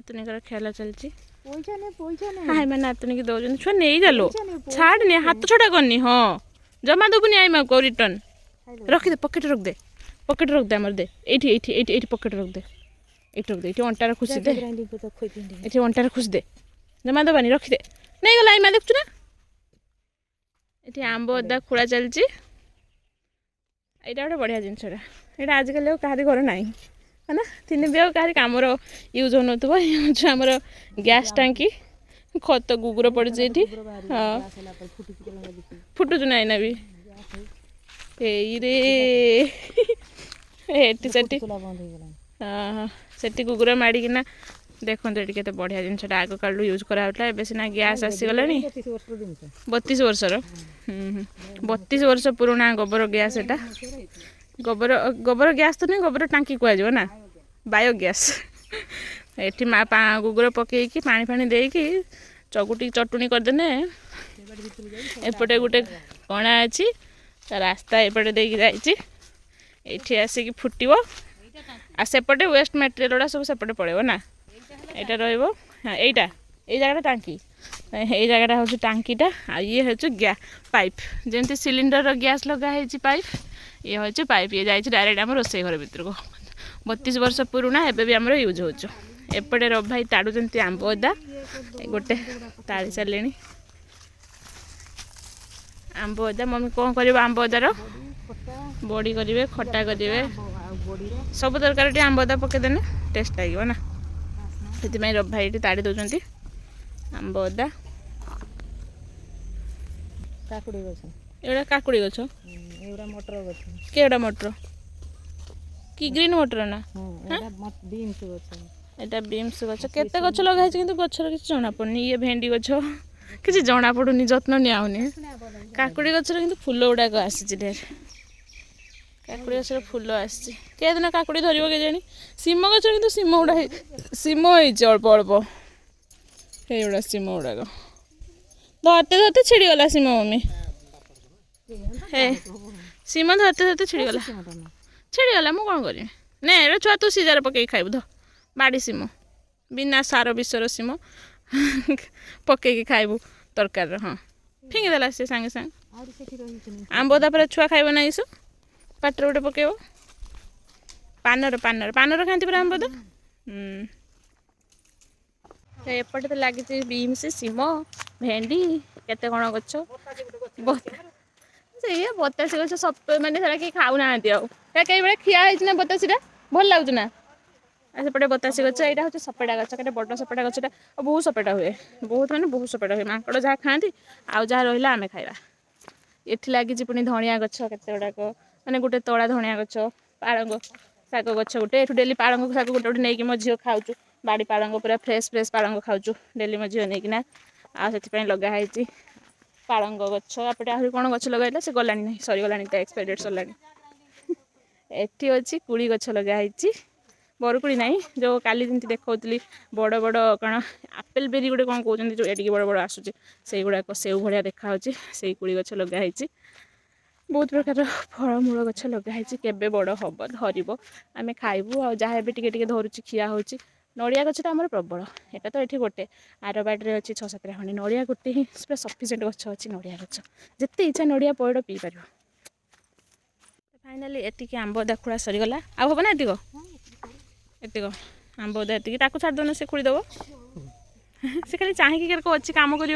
नातुनिकर खेला चलची हाय मैं नातुनी की दौन छुआ नहीं जालो छाड़नी हाथ छोड़ा करनी हाँ जमा देबुनि आई माँ को रिटर्न रखिदे पकेट रख दे आमर दे ये पकेट रख दे ये अंटार खुशी दे ये अंटार खुशी दे जमा देवानी रखिदे नहीं गला आई माँ देखु ना ये आंब अदा खोला चलची यहाँ गोटे बढ़िया जिनसा यहाँ आजिकल कहारी घर ना है ना तीन भी कहारी कम यूज हो आमर गैस टांकी खत गुगुर पड़े हाँ फुटुचु ना एना भी सेठी हाँ सेठी गुगुर माड़िकिना देखो ये के बढ़िया जिनसा आग काल यूज कराला ए सीना गैस आसीगला 32 वर्षर 32 वर्ष पुराणा गोबर गैस एटा गोबर गैस तो नहीं गोबर टांकी कह ना बायोगैस ये माँ गुगुर पकईकि पानी फाणी देकी चगुटी चटुणी करदेने एपटे गोटे कणा अच्छी रास्ता एपटे देकी जाइए आसिक फुटो आ सेपटे वेस्ट मटेरियल गुड़ा सब सेपटे पड़े ना यहाँ रहा ये जगह टांकी ये जगह हूँ टांकीटा आ ये हूँ गैस पाइप जमी सिलिंडर गैस लगाई पाइप ये हूँ पाइप ये जाइए डायरेक्ट आम रोसे घर भर को 32 वर्ष पुराणा एबे भी आमर यूज होपटे रब भाई ताड़ुंट आंब अदा गोटे ताड़ी सारे आंब अदा मम्मी कौन कर आंब अदार बड़ी करेंगे खटा करेंगे सब तरकारी आंब अदा पकईदेने टेस्ट लगे ना से रब भाई ये ताड़ी दौरान आंब अदा एटा काकुड़ी गछ मटर गछ केड़ा मटर कि ग्रीन मटर ना एटा बीम्स गछ केते गछ लगाई किंतु गछर किछ जଣା पड़नी ये भेंडी गछ किछ जଣା पड़ुनी जत्न नियाउनी काकुड़ी गछर किंतु फूल गुड़ाक आसी ढेर काकुड़ी गछर फूल आसी के दिन काकुड़ी धरिबो के जानी सीम गछर किंतु सीम गुड़ा सीम होइछ अल्प अल्प हे गुड़ा सीम गुड़ाक धरते धरते छिड़गला सीम मम्मी हे सीम धरते धरते छिड़गला मु कौन करी ने छुआ तू सीजार पकई खाइबु ध बाड़ी सीम बिना सार विषर सीम पकईकि खाइबु तरकार हाँ फिंगिदेला सी सांगे सांगे आंब तापर छुआ खाइब ना इसु पाटर गोटे पकेब पानर पानर पानर खाती पूरा आंब एपटे तो लगी बीम्स सीम भेंडी केते कौन गछ से बतासी गछ सब मैंने कि खाऊ ना कई बड़े खिया ना बतासीटा भल लगुच ना सेपटे बतासी गछ यहाँ हूँ सपेटा गछ के बड़ सपेटा गछटा बहुत सपेटा हुए बहुत माने बहुत सपेटा हुए माकड़ जहाँ खाती आउ जहाँ रहा आम खाइबा ये लगी पुणी धनिया गछ केते गुड़ाक माने गोटे तला धनिया गछ पालंग शाग गछ गोटे ये डेली पालंग शाग गोटे गोटे नहीं मो झील खाऊँ बाड़ी पालंग पूरा फ्रेश फ्रेश पालंग खाऊँ डेली मो झील नहीं आ से लगाई पालंग गछ आपटे आहरी कौन गछ लगाइला से गलानी नहीं सरीगला एक्सपायरी डेट सरला एटी अच्छी कुड़ी गछ लगाई बरकुड़ी ना जो काली जमी देखा बड़ बड़ कौन आपेल बेरी गोटे कौन कहते जो ये बड़ बड़ आसूँ से गुड़ाक सेव भाया देखा से कुड़ी गछ लगाई बहुत प्रकार फलमूल गछ लगाई केबे बड़ हम धरब आम खाइबू आ जहाँ भी टे धरुची खिया हो नड़िया गछटा आमर प्रबल यहाँ तो ये गोटे आर बाटे अच्छी 6-7 खंडे नड़िया गोटे ही पूरा सफिसीयंट गछ अच्छी नड़िया गछ जिते इच्छा नड़िया पइड पी पार फाइनाली एतिक आंब अदा खोला सरीगला आ हम ना एतिक आंब अदा एतिक ताकू छाड़ दो से खोलीदेव से खाली चाहिए अच्छी कम कर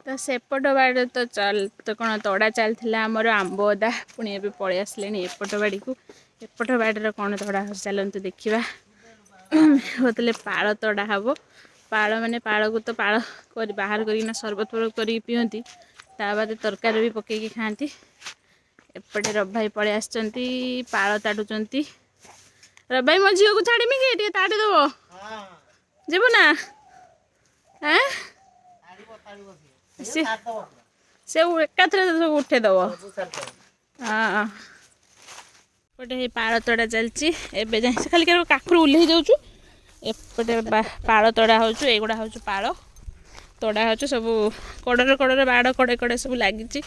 तो सेपट बाड़ तो चल तो कौन तड़ा चलता आमर आंब अदा पुणी ए पलि आसले एपट बाड़ी को एपट बाड़र कौन तड़ा चलतु देखा होते पाड़ तड़ा हम पाड़ माने पाड़ को तो पाड़ कर बाहर करना सरबत फरबत कर पिंती ता बाद तरकारी भी पकईकि खाती एपटे रब भाई पलि आसचंती पाड़ ताड़ुंट रब भाई मो झील को छाड़मी कि ताड़ी दब जीवु ना से एकाथरे उठेदब हाँ गोटे पाड़ तड़ा चलती एवं जाए खाली काखुर उल्ले जाऊँ एपटे पाड़ तड़ा हो युवा हूँ पाड़ तड़ा हो सब कड़े कड़े बाड़ कड़े कड़े सब लगी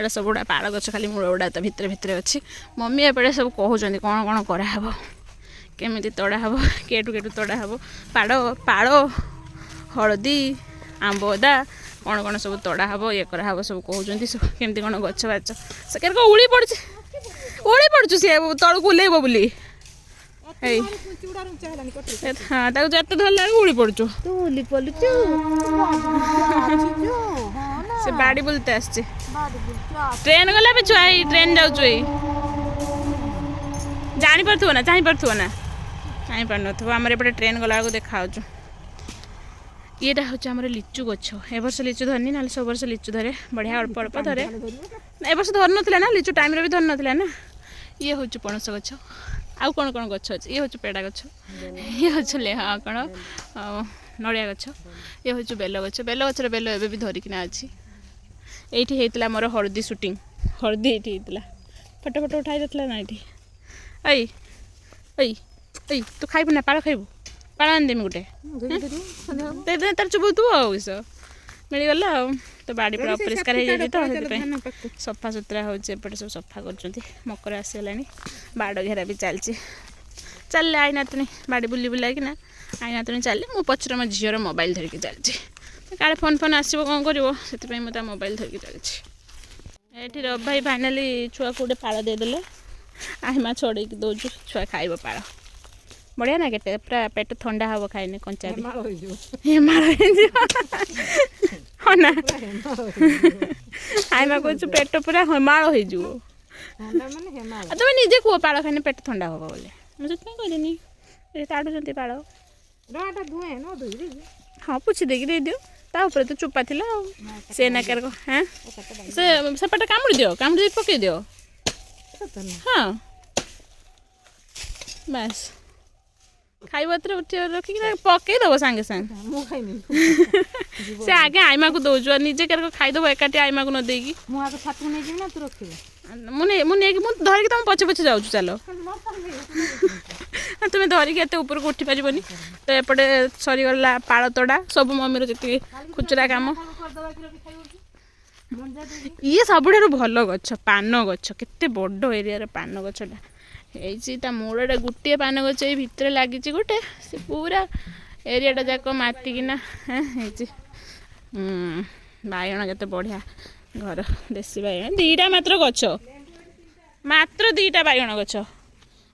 सब गुड़ा पाड़ गछ खाली मूल गुड़ा तो भितर भितर अच्छी मम्मी एपटे सब कहते कौन कौन कराब केमिति तड़ा हम केटू केटू तड़ा हम पाड़ पाड़ हलदी आंबदा कौन कौन सब तड़ा हम ये कराव सब कहते सब केमती कौन गच बाच से उड़ी पड़ सी तलू ओल्लैब बोली हाँ जत धरला उड़ी पड़चु से बाड़ी बुलते आसचे ट्रेन गला भी छुआ ट्रेन जाऊँ जानी पार्थुव ना चाही पार्थुव ना चाही पार नथुव आमर एपटे ट्रेन गला देखा ये हूँ आम लिचु गछ ए वर्ष लिचु धरनी ना सब वर्ष लिचु धरे बढ़िया अल्प अल्प धरे ए वर्ष धर ना ना लिचु टाइम भी धर ना ना ये हूँ पणस गछ आउ कौन कौन गछ अच्छे ये हूँ पेड़ा गछ ये हूँ हाँ कौन नड़िया गछ ये हूँ बेल गछर बेल एवं भी धरिकिना अच्छी ये होता मोर हलदी सुटिंग हलदी ये होता फोटो फोटो उठाई देता ना ये ऐ तू खाइबू ना पाड़ खाइबू पाड़ आनदेमी गोटे तार चुबुतु आस मिलगला तो बाड़ी पूरा अपरिष्कार हो जाए तो सफा सुतरा होपटे सब सफा कर मकर आसगला बाड़ घेरा भी चलती चल आई नातुणी बाड़ी बुली बुला कि ना आई नातुणी चल मो पचर मो झीर मोबाइल धरिकी चलती काले फोन फोन आसो कौन कर मोबाइल धरिकी चलती ये रब भाई फाइनाली छुआ को गोटे पाड़ देदेले आईमा छड़े दौचु छुआ खाइब पाड़ बढ़िया ना केटे पूरा पेट ठंडा हम खाइने कंचा हाँ ना आईमा कह पेट पूरा हेमाड़ हो तुम निजे कह पाड़ खाइने पेट ठंडा हम बोले मुझे कहदेनी ताड़ुंट पाड़ हाँ पुछी देकी दे दियो ता ऊपर तो चुपा थिला से नाकर हाँ सेपटे कामुड़ी दियो कामुड़ी पकई दियो हाँ बस खाइब उठ रखिक पकईदेव सांगे सांगे से आगे आईमा को दौचु निजे कर खाईदेव एकाठी आईमा को न देकी मुझे धरिकी तुम पछे पछे जाऊँ चल तुम्हें धरिकी एत ऊपर को उठी पारबनी तो एपटे सरीगला पाड़ तड़ा सब मम्मीर जी खुचुरा काम ये सब भल गछ पान गछ केते बड़ एरिया पान गछटा ता मूलटा गोटे पान गछ ये भितर लगी गोटे से पूरा एरियाटा जाक मातिकिना बाइगण केते बढ़िया घर देसी बाइगण दीटा मात्र गछ मात्र दीटा बाइगण गछ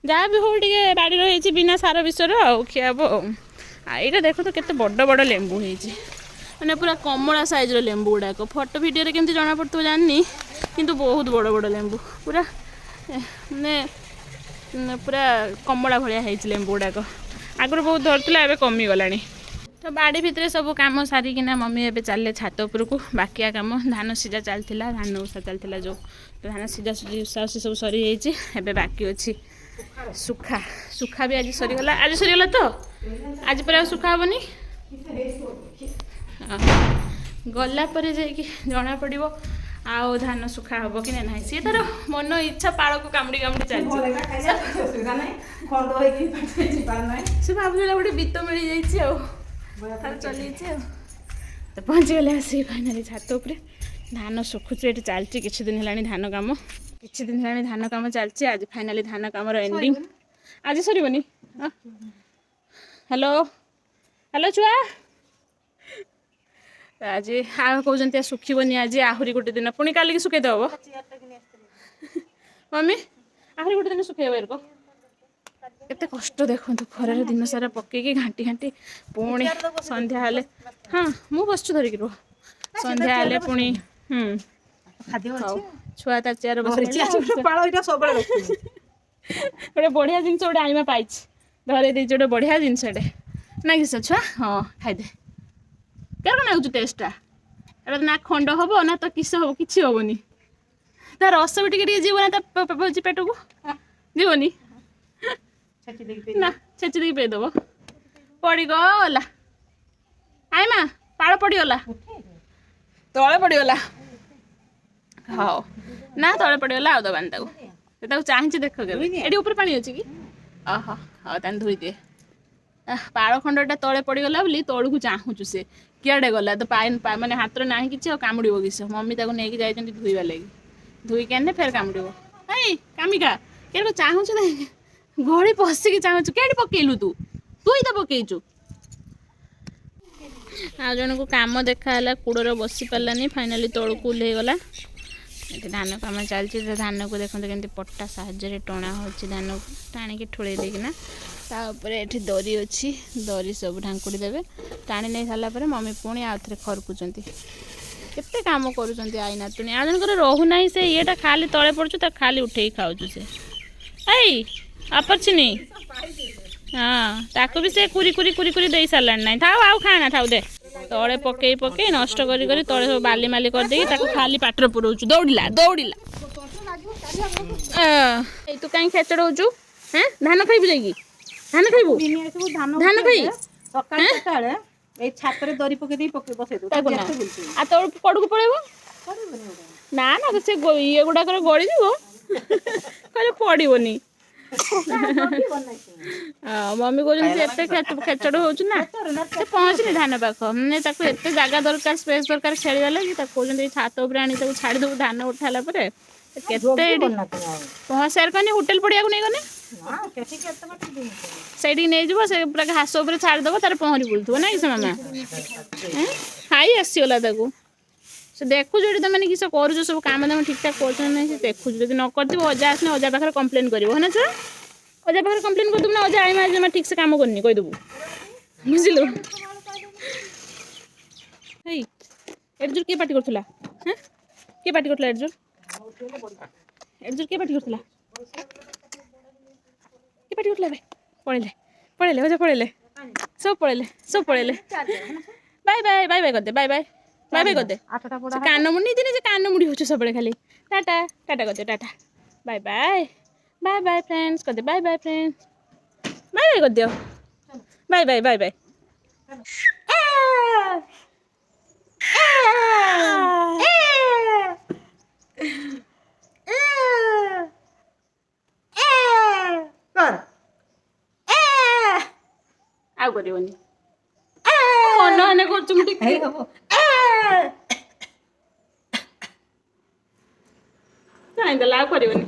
जहाँ भी हो बाड़ी रही बिना सार विषर खियाब यहाँ देख तो केते बड़ बड़ लेंबू होती मैंने पूरा कमला साइज लेंबू गुड़ाक फोटो भिडियो केमती जना पड़ो जानी किंतु बहुत बड़ बड़ लेंबू पूरा मैंने पूरा कमला भाया लेंबू गुड़ाक आगुरी बहुत धरता एवं कमिगला तो बाड़ी भितर सब कम सारिकिना मम्मी एवं चले छात उपरकू बाकिया कम धान सीझा चलता धान उषा चलता जो तो धान सीझा सुझी उषा उषी सब सरी एवं बाकी अच्छी सुखा सुखा भी आज सरीगला तो आज पर सुखा हेनी गला पर जाकि जना पड़ो आउ धान सुखा हम कि ना सी तार मन इच्छा पाड़ को कामुड़ी कामुड़ी चलती से भावुला गोटे बीत मिल जाए चली तो पहुँची गले आसिक फाइनाली छात उपर धान सुखुचे ये चलती किसी दिन है धान कम किसी दिन है धान कम चलती आज फाइनाली धान कम एंडिंग आज सरबनी हेलो हेलो छुआ आज कहते सुखीबनी आज आहरी गोटे दिन पुणी काल की सुखे देव मम्मी आहरी गोटे दिन सुखे एरक केते कष्ट देखो खर दिन सारा पकईकी घाटी घाटी पुणी संध्या हेले हाँ मु बस धरिकी रुह संध्या हेले पुणी छुआ तार चेयर गोटे बढ़िया जिनस गोटे आईमा पाई धरे दे गोटे बढ़िया जिनसटे ना कि छुआ हाँ खाईदे क्या नागुच टेस्टा एटा ना खंड हम ना तो किस हम कि हेनी तार रस भी टे जीव ना पेट को जीवनी ना छेची देकी पेदब पड़गला आईमा पाड़ पड़गला तले पड़गला हाँ ना तले पड़गला आउ दबानी चाहिए देख ये ऊपर पानी अच्छी कि हाँ तान धोई दिए पाड़ खंडटा तले पड़गला बोली तलू को चाहूँ से किए गला तो पाइन माने हाथ ना कि कामुड़ किस मम्मी ताको नहीं जाइए धोवा लगे धोईक आने फेर कामुड़ आई कामिका क्या चाहूँ ଘରେ ପଶିକି ଚାହୁଁଛୁ କେଠି ପକେଇଲୁ ତୁ ହିଁ ତ ପକେଇଛୁ। ଆଉ ଜଣକୁ କାମ ଦେଖାହେଲା କୁଡ଼ର ବସି ପାରିଲାନି ଫାଇନାଲି ତଳକୁ ଓହ୍ଲେଇଗଲା। ଏଠି ଧାନ କାମ ଚାଲିଛି ଧାନକୁ ଦେଖନ୍ତୁ କେମିତି ପଟା ସାହାଯ୍ୟରେ ଟଣା ହେଉଛି ଧାନକୁ ଟାଣିକି ଠୁଳେଇ ଦେଇକିନା ତା ଉପରେ ଏଠି ଦରି ଅଛି ଦରି ସବୁ ଢାଙ୍କୁଡ଼ି ଦେବେ ଟାଣି ନେଇ ସାରିଲା ପରେ ମମି ପୁଣି ଆଉ ଥରେ ଖରକୁଛନ୍ତି। କେତେ କାମ କରୁଛନ୍ତି ଆଇ ନାତୁଣୀ ଆଉ ଜଣଙ୍କର ରହୁନାହିଁ ସେ ଇଏଟା ଖାଲି ତଳେ ପଡ଼ୁଛୁ ତାକୁ ଖାଲି ଉଠେଇକି ଖାଉଛୁ ସେ ଏଇ ଆପରଛିନି ହଁ ତାକୁ ବି ସେ କୁରି କୁରି କୁରି କୁରି ଦେଇ ସାରିଲାଣି ନାହିଁ ଥାଉ ଆଉ ଖାନା ଥାଉ ଦେ ତଳେ ପକେଇ ପକେଇ ନଷ୍ଟ କରି କରି ତଳେ ସବୁ ବାଲି ମାଲି କରିଦେଇକି ତାକୁ ଖାଲି ପାଟିରେ ପୁରଉଛୁ ଦୌଡ଼ିଲା ଦୌଡ଼ିଲା। ଏଇ ତୁ କାହିଁ ଖେଚଡ଼ ହଉଛୁ ହେଁ ଧାନ ଖାଇବୁ ଯାଇକି ଧାନ ଖାଇବୁ ଧାନ ଖାଇ ସକାଳେ ସକାଳେ ଏଇ ଛାତରେ ଦରି ପକେଇ ଦେଇ ବସେଇ ଦଉ ତାକୁ ନା ଆଉ ତଳକୁ ପଡ଼କୁ ପଳେଇବ ନା ନା ସେ ଇଏ ଗୁଡ଼ାକରେ ଗଳିଯିବ କହିଲେ ପଡ଼ିବନି। ମମି କହୁଛନ୍ତି ସେ ଏତେ ଖେଚଡ଼ ହଉଛି ନା ସେ ପହଞ୍ଚିନି ଧାନ ପାଖ ମାନେ ତାକୁ ଏତେ ଜାଗା ଦରକାର ସ୍ପେସ୍ ଦରକାର ଖେଳିଗଲେ କି ତାକୁ କହୁଛନ୍ତି ଏଇ ଛାତ ଉପରେ ଆଣି ତାକୁ ଛାଡ଼ିଦେବୁ ଧାନ ଉଠାଇଲା ପରେ କେତେ ଏଠି ପହଞ୍ଚିବାର କନି ହୋଟେଲ ପଡ଼ିଆକୁ ନେଇଗଲେ ସେଇଠିକି ନେଇଯିବ ସେ ପୁରା ଘାସ ଉପରେ ଛାଡ଼ିଦେବ ତାର ପହଁରି ବୁଲୁଥିବ ନାଇଁ ସେ ମାମା ଖାଇ ଆସିଗଲା ତାକୁ ସେ ଦେଖୁଛୁ ଏଠି ତମେ କିସ କରୁଛ ସବୁ କାମ ଦାମ ଠିକ୍ ଠାକ୍ କରୁଛନ୍ତି ନାହିଁ ସେ ଦେଖୁଛୁ ଯଦି ନ କରିଥିବ ଅଜା ଆସିଲେ ଅଜା ପାଖରେ କମ୍ପ୍ଲେନ୍ କରିବ ହଁ ନା ଛୁଆ ଅଜା ପାଖରେ କମ୍ପ୍ଲେନ୍ କରିଦେବୁ ନା ଅଜା ଆଇମା ଜମା ଠିକ୍ ସେ କାମ କରିନି କହିଦେବୁ ବୁଝିଲୁ। ହେଇ ଏଡ଼ଜୁର କିଏ ପାଟି କରୁଥିଲା ହଁ କିଏ ପାଟି କରୁଥିଲା ଏଡ଼ଜୁର କିଏ ପାଟି କରୁଥିଲା କିଏ ପାଟି କରୁଥିଲା ପଳେଇଲେ ପଳେଇଲେ ଅଜା ପଳେଇଲେ ସବୁ ପଳେଇଲେ ବାଇ ବାଇ ବାଇ ବାଇ କରିଦେ ବାଇ ବାଇ ବାଇ ବାଇ କରିଦେ ସେ କାନ ମୁଣ୍ଡି ଦିନେ ସେ କାନ ମୁଣ୍ଡି ହଉଛି ସବୁବେଳେ ଖାଲି ଟାଟା ଟାଟା କରିଦେ ଟାଟା ବାଇ ବାଇ ବାଇ ବାଇ ଫ୍ରେଣ୍ଡସ୍ କରିଦେ ବାଇ ବାଇ ଫ୍ରେଣ୍ଡସ୍ ବାଇ ବାଇ କରିଦିଅ ବାଇ ବାଇ ବାଇ ବାଇ ଆଉ କରିବନି ମନ ମନେ କରୁଛୁ ମୁଁ ଟିକେ ଚାହିଁଦେଲା ଆଉ କରିବନି।